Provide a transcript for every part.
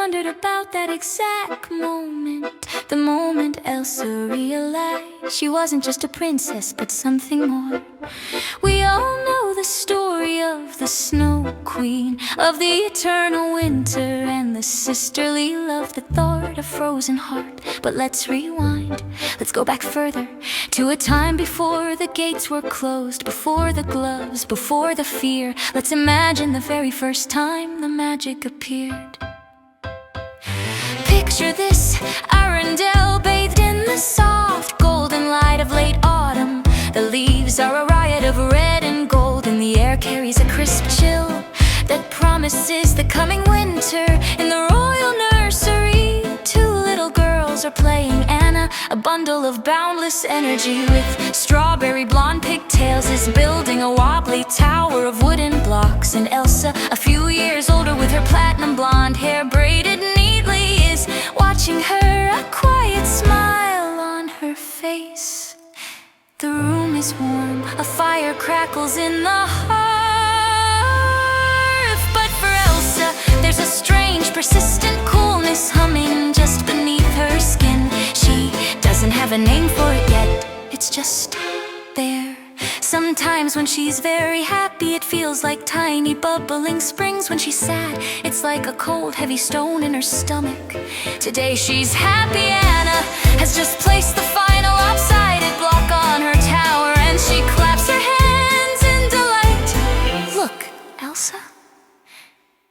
wondered about that exact moment, the moment Elsa realized she wasn't just a princess but something more. We all know the story of the Snow Queen, of the eternal winter and the sisterly love that thawed a frozen heart. But let's rewind, let's go back further, to a time before the gates were closed, before the gloves, before the fear. Let's imagine the very first time the magic appeared. Picture this, Arundel bathed in the soft golden light of late autumn. The leaves are a riot of red and gold, and the air carries a crisp chill that promises the coming winter. In the royal nursery, two little girls are playing Anna. A bundle of boundless energy with strawberry blonde pigtails is building a wobbly tower of wooden blocks. And Elsa, a few years older, with her platinum blonde hair braided neatly, is watching her, a quiet smile on her face. The room is warm, a fire crackles in the hearth. But for Elsa, there's a strange, persistent coolness humming just beneath her skin. She doesn't have a name for it yet, it's just there. Sometimes when she's very happy, it feels like tiny bubbling springs. When she's sad, it's like a cold, heavy stone in her stomach. Today she's happy. Anna has just placed the final lopsided block on her tower, and she claps her hands in delight. Look, Elsa,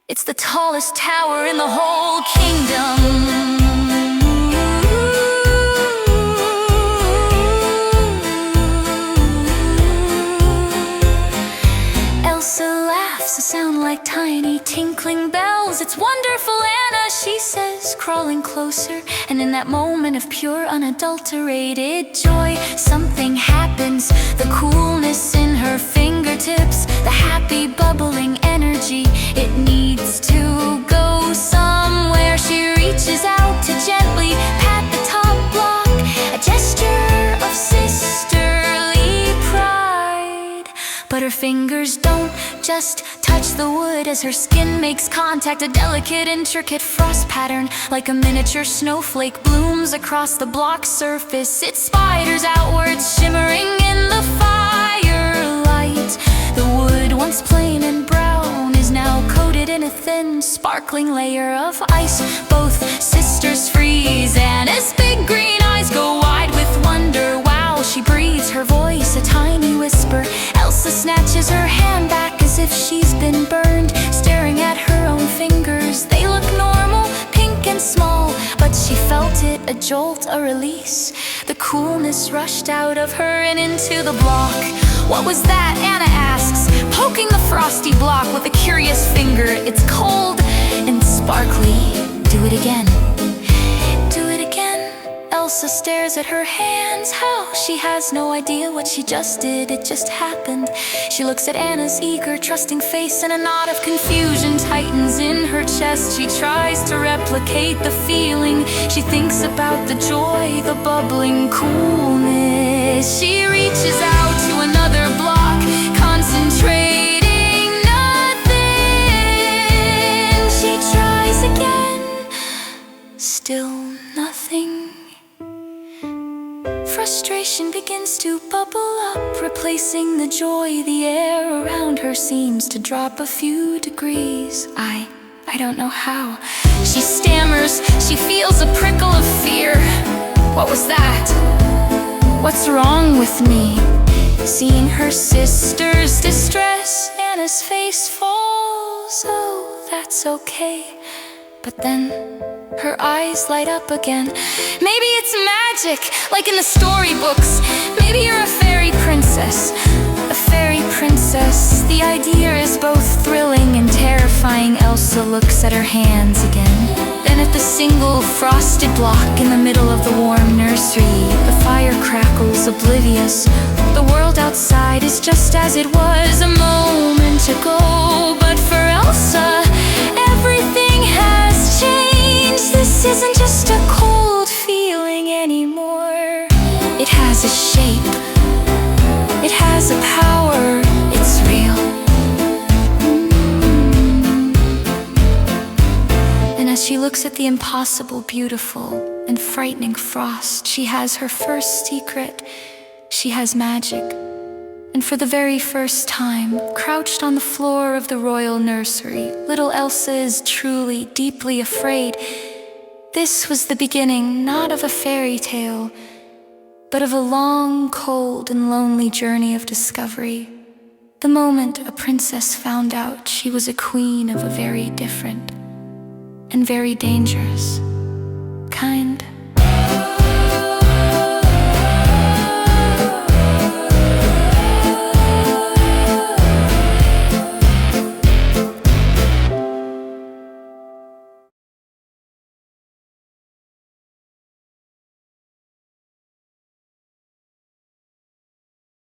it's the tallest tower in the whole kingdom. Sound like tiny tinkling bells. It's wonderful, Anna, she says, crawling closer. And in that moment of pure, unadulterated joy, something happens. The coolness in her fingertips, the happy bubbling energy, it needs to go somewhere. She reaches out to gently pat the top block, a gesture of sisterly pride. But her fingers don't just touch the wood as her skin makes contact. A delicate, intricate frost pattern, like a miniature snowflake, blooms across the block surface. It spiders outwards, shimmering in the firelight. The wood, once plain and brown, is now coated in a thin, sparkling layer of ice. Both sisters freeze, and as big green eyes go wide with wonder. Wow, she breathes, her voice a tiny whisper. Elsa snatches her hand back as if she's been burned, staring at her own fingers. They look normal, pink and small, but she felt it, a jolt, a release. The coolness rushed out of her and into the block. What was that? Anna asks, poking the frosty block with a curious finger. It's cold and sparkly. Do it again. Do it again. Elsa stares at her hands. How? She has no idea what she just did. It just happened. She looks at Anna's eager, trusting face, and a knot of confusion tightens in her chest. She tries to replicate the feeling. She thinks about the joy, the bubbling coolness. She reaches out to another block, concentrating. Nothing. She tries again. Still nothing. Frustration begins to bubble up, replacing the joy. The air around her seems to drop a few degrees. I don't know how. She stammers, she feels a prickle of fear. What was that? What's wrong with me? Seeing her sister's distress, Anna's face falls. Oh, that's okay. But then her eyes light up again. Maybe it's magic, like in the storybooks. Maybe you're a fairy princess. A fairy princess. The idea is both thrilling and terrifying. Elsa looks at her hands again. Then at the single frosted block in the middle of the warm nursery. The fire crackles, oblivious. The world outside is just as it was a moment ago. But for Elsa, everything has changed. This isn't just a cold feeling anymore. It has a shape. It has a power. It's real. And as she looks at the impossible, beautiful, and frightening Frost, she has her first secret. She has magic. And for the very first time, crouched on the floor of the royal nursery, little Elsa is truly, deeply afraid. This was the beginning, not of a fairy tale, but of a long, cold, and lonely journey of discovery. The moment a princess found out she was a queen of a very different and very dangerous kind.